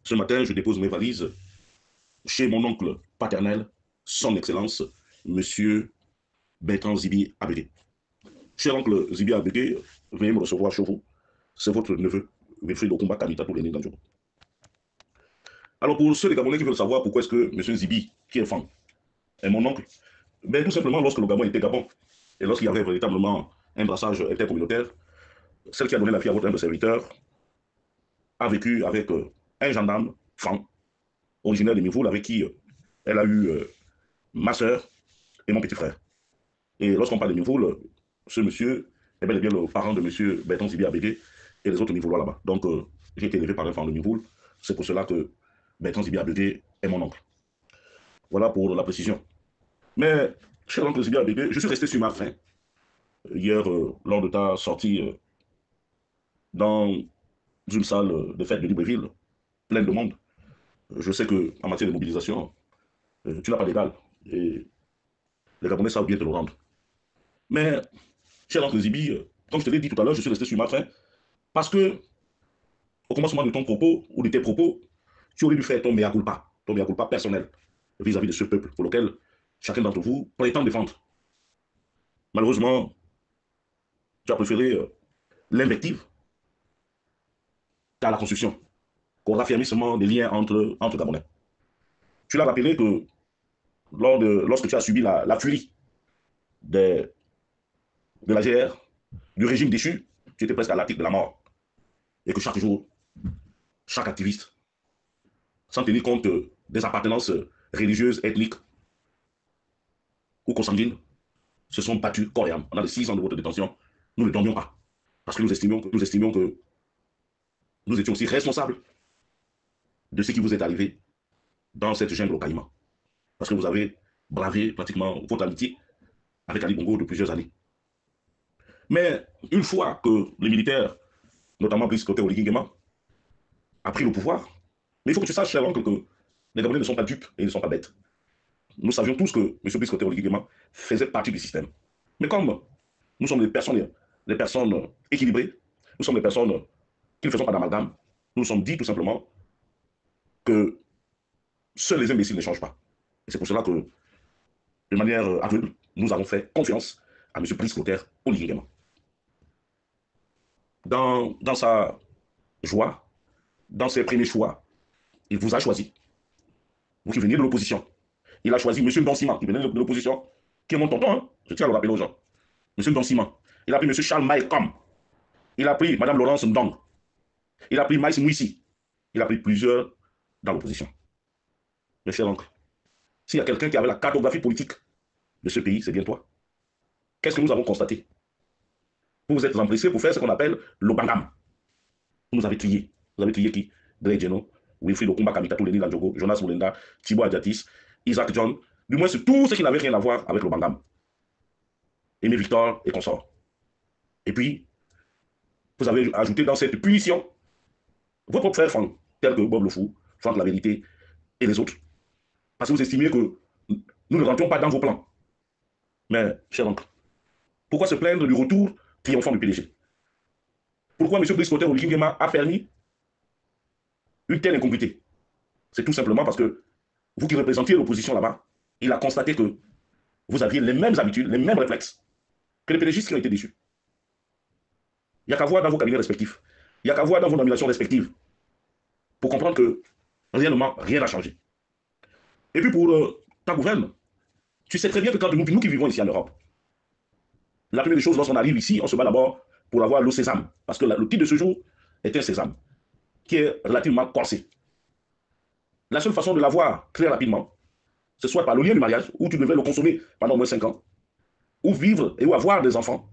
Ce matin, je dépose mes valises chez mon oncle paternel, son Excellence, Monsieur Bertrand Zibi Abégué. Cher oncle Zibi Abégué, veuillez me recevoir chez vous. C'est votre neveu, Wilfried Okumba Kamita Touleni Danjobo. Alors pour ceux des Gabonais qui veulent savoir pourquoi est-ce que Monsieur Zibi, qui est femme, est mon oncle, ben tout simplement lorsque le Gabon était Gabon, et lorsqu'il y avait véritablement un brassage intercommunautaire, celle qui a donné la vie à votre humble serviteur a vécu avec un gendarme, Franck, originaire de Mivoul, avec qui elle a eu ma soeur et mon petit frère. Et lorsqu'on parle de Mivoul, ce monsieur est bel et bien le parent de monsieur Bertrand Zibi Abégué et les autres Mivoulois là-bas. Donc, j'ai été élevé par un enfant de Mivoul. C'est pour cela que Bertrand Zibi Abégué est mon oncle. Voilà pour la précision. Mais, cher oncle Zibi Abégué, je suis resté sur ma faim hier lors de ta sortie dans une salle de fête de Libreville, pleine de monde. Je sais qu'en matière de mobilisation, tu n'as pas d'égal. Et les Gabonais savent bien te le rendre. Mais, cher oncle Zibi, comme je te l'ai dit tout à l'heure, je suis resté sur ma faim parce que, au commencement de ton propos, ou de tes propos, tu aurais dû faire ton mea culpa personnel vis-à-vis de ce peuple pour lequel chacun d'entre vous prétend défendre. Malheureusement, tu as préféré l'invective qu'à la construction, qu'au raffermissement des liens entre Gabonais. Tu l'as rappelé que lorsque tu as subi la furie de la GR, du régime déchu, tu étais presque à l'article de la mort. Et que chaque jour, chaque activiste, sans tenir compte des appartenances religieuses, ethniques ou consanguines, se sont battus corps et âme. Pendant les 6 ans de votre détention, nous ne dormions pas. Parce que nous estimions que nous étions aussi responsables de ce qui vous est arrivé dans cette jungle au Caïman. Parce que vous avez bravé pratiquement votre amitié avec Ali Bongo de plusieurs années. Mais une fois que les militaires, notamment Brice Clotaire Oligui Nguema, a pris le pouvoir, mais il faut que tu saches, cher oncle, que les Gabonais ne sont pas dupes et ils ne sont pas bêtes. Nous savions tous que M. Brice Clotaire Oligui Nguema faisait partie du système. Mais comme nous sommes des personnes équilibrées, nous sommes des personnes qui ne faisons pas d'amalgame, nous nous sommes dit tout simplement que seuls les imbéciles ne changent pas. Et c'est pour cela que, de manière aveugle, nous avons fait confiance à M. Brice Clotaire Oligui Nguema. Dans sa joie, dans ses premiers choix, il vous a choisi. Vous qui veniez de l'opposition. Il a choisi M. Ndonsima, qui venait de l'opposition, qui est mon tonton, hein, je tiens à le rappeler aux gens. M. Ndonsima. Il a pris M. Charles Maïkom. Il a pris Mme Laurence Ndong. Il a pris Maïs Mouissi. Il a pris plusieurs dans l'opposition. Mes chers oncles, s'il y a quelqu'un qui avait la cartographie politique de ce pays, c'est bien toi. Qu'est-ce que nous avons constaté? Vous vous êtes empressés pour faire ce qu'on appelle l'Obangam. Vous nous avez trié. Vous avez trié qui? Drey Djeno, Wilfried Okumba Kamita Touleni Landjogo, Jonas Moulenda, Thibaut Adjatis, Isaac John, du moins c'est tout ce qui n'avait rien à voir avec l'Obangam. Aimé Victor et consorts. Et puis, vous avez ajouté dans cette punition vos propres frères Franck, tels que Bob Le Fou, Franck La Vérité et les autres. Parce que vous estimiez que nous ne rentrions pas dans vos plans. Mais, cher oncle, pourquoi se plaindre du retour triomphant du PDG? Pourquoi M. Brice Clotaire Oligui Nguema a permis une telle incongruité? C'est tout simplement parce que vous qui représentiez l'opposition là-bas, il a constaté que vous aviez les mêmes habitudes, les mêmes réflexes que les PDGistes qui ont été déçus. Il n'y a qu'à voir dans vos cabinets respectifs. Il n'y a qu'à voir dans vos nominations respectives pour comprendre que réellement, rien n'a changé. Et puis pour ta gouverne, tu sais très bien que quand nous qui vivons ici en Europe, la première des choses, lorsqu'on arrive ici, on se bat d'abord pour avoir l'eau sésame. Parce que le titre de ce jour est un sésame qui est relativement corsé. La seule façon de l'avoir très rapidement, c'est soit par le lien du mariage, où tu devais le consommer pendant au moins 5 ans, ou vivre et ou avoir des enfants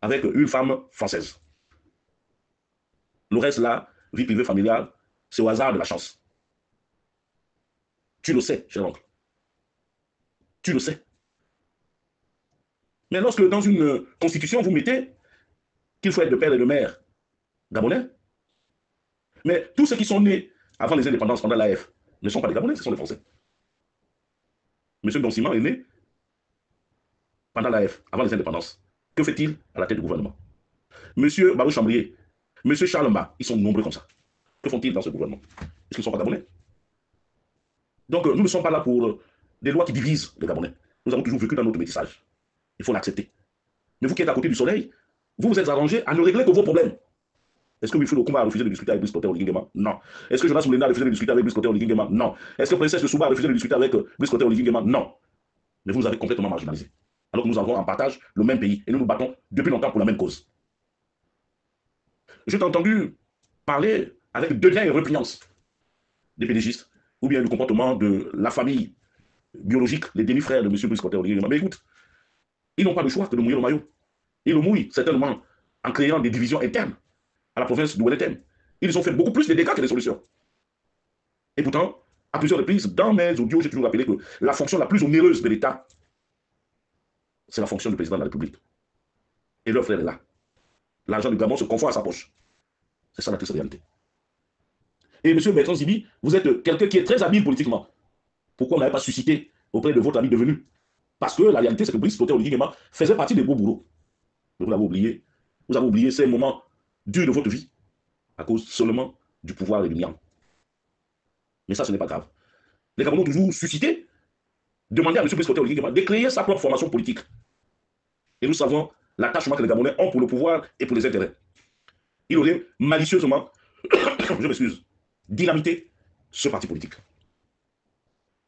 avec une femme française. Le reste là, vie privée familiale, c'est au hasard de la chance. Tu le sais, cher oncle. Tu le sais. Mais lorsque dans une constitution, vous mettez qu'il faut être de père et de mère gabonais, mais tous ceux qui sont nés avant les indépendances pendant l'AF ne sont pas des Gabonais, ce sont des Français. M. Ndonsima est né pendant l'AF, avant les indépendances. Que fait-il à la tête du gouvernement? M. Barou Chambrier, M. Charles Mba, ils sont nombreux comme ça. Que font-ils dans ce gouvernement? Est-ce qu'ils ne sont pas Gabonais? Donc, nous ne sommes pas là pour des lois qui divisent les Gabonais. Nous avons toujours vécu dans notre métissage. Il faut l'accepter. Mais vous qui êtes à côté du soleil, vous vous êtes arrangé à ne régler que vos problèmes. Est-ce que Wilfried Okoumba a refusé de discuter avec Brice Clotaire Oligui-Nguema? Non. Est-ce que Jonas Moulenda a refusé de discuter avec Brice Clotaire Oligui-Nguema? Non. Est-ce que Princesse de Souba a refusé de discuter avec Brice Clotaire Oligui-Nguema? Non. Mais vous nous avez complètement marginalisés. Alors que nous avons en partage le même pays et nous nous battons depuis longtemps pour la même cause. Je t'ai entendu parler avec dédain et répugnance des pédégistes ou bien du comportement de la famille biologique, les demi-frères de M. Brice Clotaire Oligui-Nguema. Mais écoute, ils n'ont pas le choix que de mouiller le maillot. Ils le mouillent certainement en créant des divisions internes à la province d'où elle est. Ils ont fait beaucoup plus de dégâts que des solutions. Et pourtant, à plusieurs reprises, dans mes audios, j'ai toujours rappelé que la fonction la plus onéreuse de l'État, c'est la fonction du président de la République. Et leur frère est là. L'argent du Gabon se confond à sa poche. C'est ça la triste réalité. Et M. Bertrand Zibi, vous êtes quelqu'un qui est très habile politiquement. Pourquoi on n'avait pas suscité auprès de votre ami devenu? Parce que la réalité, c'est que Brice Clotaire Oligui-Nguema faisait partie des beaux bourreaux. Vous l'avez oublié. Vous avez oublié ces moments durs de votre vie à cause seulement du pouvoir et du mien. Mais ça, ce n'est pas grave. Les Gabonais ont toujours suscité, demandé à M. Brice Clotaire Oligui-Nguema de créer sa propre formation politique. Et nous savons l'attachement que les Gabonais ont pour le pouvoir et pour les intérêts. Il aurait malicieusement, je m'excuse, dynamité ce parti politique.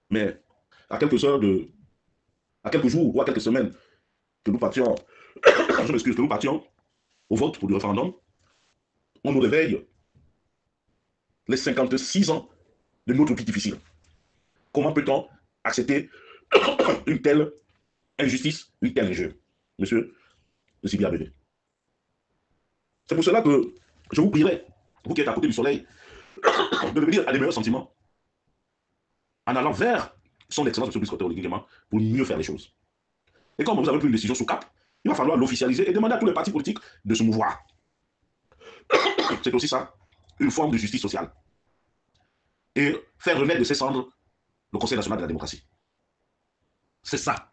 Mais à quelques heures à quelques jours ou à quelques semaines que nous partions, je m'excuse, que nous partions au vote pour le référendum, on nous réveille les 56 ans de notre vie difficile. Comment peut-on accepter une telle injustice, une telle injure, monsieur Zibi Abebe? C'est pour cela que je vous prierai, vous qui êtes à côté du soleil, de revenir à des meilleurs sentiments en allant vers son excellence, M. Brice Clotaire Oligui-Nguema, pour mieux faire les choses. Et comme vous avez pris une décision sous cap, il va falloir l'officialiser et demander à tous les partis politiques de se mouvoir. C'est aussi ça, une forme de justice sociale. Et faire renaître de ses cendres le Conseil national de la démocratie. C'est ça,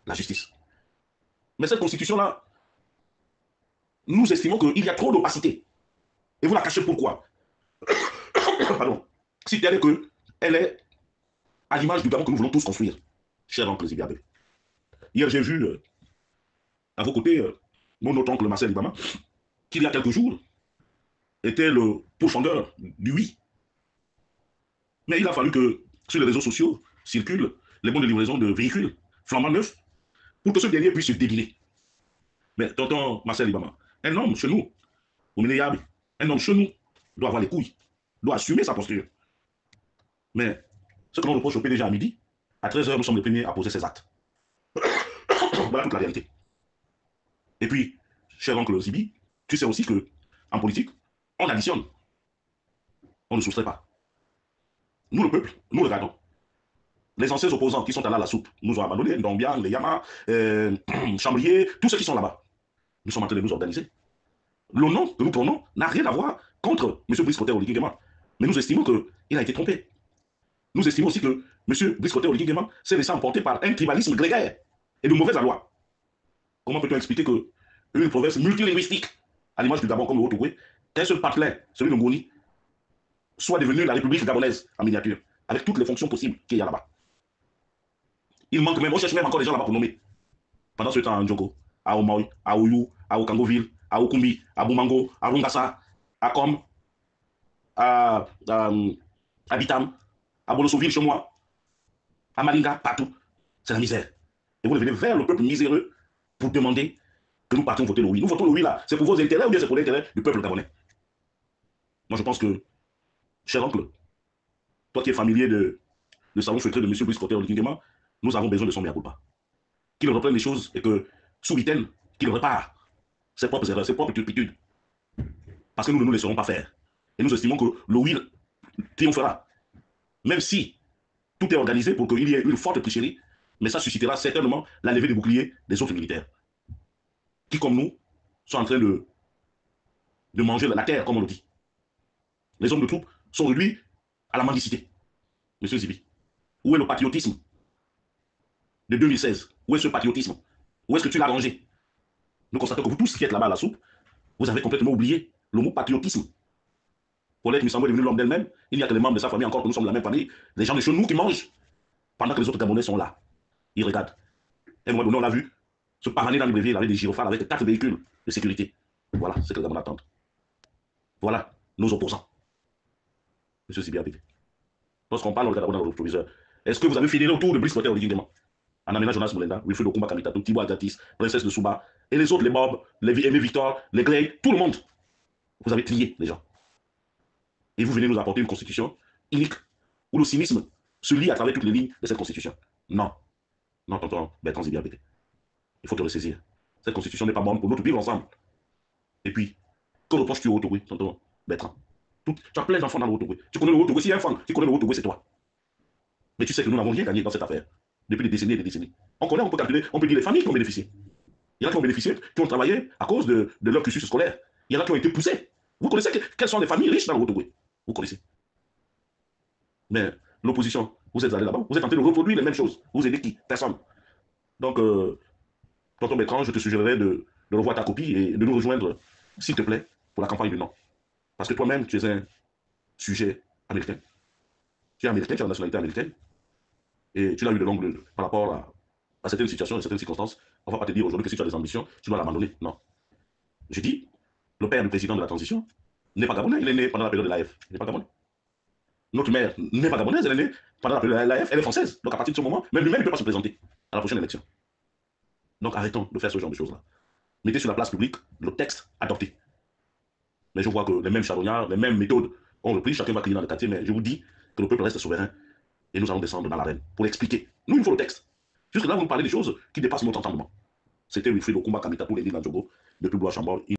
la justice. Mais cette constitution-là, nous estimons qu'il y a trop d'opacité. Et vous la cachez pourquoi? Pardon. Si tel est qu'elle est à l'image du Gabon que nous voulons tous construire, cher oncle Zibi Abebe. Hier, j'ai vu à vos côtés mon autre oncle Marcel Ibama, qui il y a quelques jours était le pourfendeur du oui. Mais il a fallu que sur les réseaux sociaux circulent les bons de livraison de véhicules flambant neufs pour que ce dernier puisse se déguiser. Mais tonton Marcel Ibama, un homme chez nous, au Minéyabi, un homme chez nous doit avoir les couilles, doit assumer sa posture. Mais ce que l'on reproche au PDG à midi, à 13h, nous sommes les premiers à poser ces actes. Voilà toute la réalité. Et puis, cher oncle Zibi, tu sais aussi qu'en politique, on additionne. On ne soustrait pas. Nous, le peuple, nous regardons. Les anciens opposants qui sont allés à la soupe nous ont abandonnés, Ndombian, les Yama, Chambrier, tous ceux qui sont là-bas. Nous sommes en train de nous organiser. Le nom que nous prenons n'a rien à voir contre M. Brice Clotaire Oligui-Nguema. Mais nous estimons qu'il a été trompé. Nous estimons aussi que M. Brice Clotaire Oligui-Nguema s'est laissé emporter par un tribalisme grégaire et de mauvaise aloi. Comment peut-on expliquer qu'une province multilinguistique, à l'image du Gabon comme le Haut-Ogooué, qu'un seul partenaire, celui de Ngoni, soit devenue la République gabonaise en miniature, avec toutes les fonctions possibles qu'il y a là-bas? Il manque même, on cherche même encore des gens là-bas pour nommer. Pendant ce temps, à Ndjoko, à Omoy, à Ouyou, à Okangoville, à Okumbi, à Boumango, à Rungassa, à Kom, à Bitam, à Bolosoville chez moi, à Malinga, partout. C'est la misère. Et vous venez vers le peuple miséreux pour demander que nous partions voter le oui. Nous votons le oui là. C'est pour vos intérêts ou bien c'est pour l'intérêt du peuple gabonais? Moi je pense que, cher oncle, toi qui es familier de salon secret de M. Brice Clotaire Oligui-Nguema, nous avons besoin de son mea culpa. Qu'il reprenne les choses et que, sous Vitaine, qu'il répare ses propres erreurs, ses propres turpitudes. Parce que nous ne nous laisserons pas faire. Et nous estimons que le oui triomphera. Même si tout est organisé pour qu'il y ait une forte tricherie, mais ça suscitera certainement la levée des boucliers des autres militaires. Qui, comme nous, sont en train de manger la terre, comme on le dit. Les hommes de troupes sont réduits à la mendicité. Monsieur Zibi, où est le patriotisme de 2016? Où est ce patriotisme? Où est-ce que tu l'as rangé? Nous constatons que vous tous qui êtes là-bas à la soupe, vous avez complètement oublié le mot patriotisme. Paulette Musambo est devenu l'homme d'elle-même. Il n'y a que les membres de sa famille encore que nous sommes de la même famille. Les gens de chez nous qui mangent pendant que les autres Gabonais sont là. Ils regardent. Et à un moment donné, on l'a vu se pavaner dans les Libreville avec des gyrophares, avec 4 véhicules de sécurité. Voilà ce que les Gabonais attendent. Voilà nos opposants. Monsieur Sibiabé. Lorsqu'on parle au Gabonais dans le proviseur, est-ce que vous avez fini autour de Brice Potter dignement? Anamina Jonas Moulenda, Wilfried Okumba Kamitato, Thibaut Agatis, Princesse de Souba, et les autres, les Bob, les Aimé Victor, les Clay, tout le monde. Vous avez plié les gens. Et vous venez nous apporter une constitution unique, où le cynisme se lie à travers toutes les lignes de cette constitution. Non. Non, tonton Bertrand Zibiabé. Il faut te ressaisir. Cette constitution n'est pas bonne pour notre vivre ensemble. Et puis, que reproches-tu au Haut-Togoé, tonton Bertrand? Tu as plein d'enfants dans le Haut-Togoé. Tu connais le Haut-Togoé, s'il y a un enfant qui connaît le Haut-Togoé, c'est toi. Mais tu sais que nous n'avons rien gagné dans cette affaire. Depuis des décennies et des décennies. On connaît, on peut calculer, on peut dire les familles qui ont bénéficié. Il y en a qui ont bénéficié, qui ont travaillé à cause de leur cursus scolaire. Il y en a qui ont été poussés. Vous connaissez quelles sont les familles riches dans le Haut-Togoé? Vous connaissez. Mais l'opposition, vous êtes allé là-bas, vous êtes en train de reproduire les mêmes choses. Vous aidez qui? Personne. Donc, tonton Bertrand, je te suggérerais de revoir ta copie et de nous rejoindre, s'il te plaît, pour la campagne du non. Parce que toi-même, tu es un sujet américain. Tu es américain, tu as la nationalité américaine. Et tu l'as eu de longue par rapport à certaines situations et certaines circonstances. On ne va pas te dire aujourd'hui que si tu as des ambitions, tu dois l'abandonner. Non. J'ai dit, le père du président de la transition n'est pas gabonais, il est né pendant la période de l'AF. Il n'est pas gabonais. Notre mère n'est pas gabonaise, elle est née pendant la période de l'AF, elle est française. Donc à partir de ce moment, même lui-même ne peut pas se présenter à la prochaine élection. Donc arrêtons de faire ce genre de choses-là. Mettez sur la place publique le texte adopté. Mais je vois que les mêmes charognards, les mêmes méthodes ont repris, chacun va crier dans le quartier, mais je vous dis que le peuple reste souverain et nous allons descendre dans l'arène pour l'expliquer. Nous, il nous faut le texte. Jusque là, vous nous parlez des choses qui dépassent notre entendement. C'était Wilfried Okumba Kamitatou, Lady Nadjogo, depuis Blois-Chambord.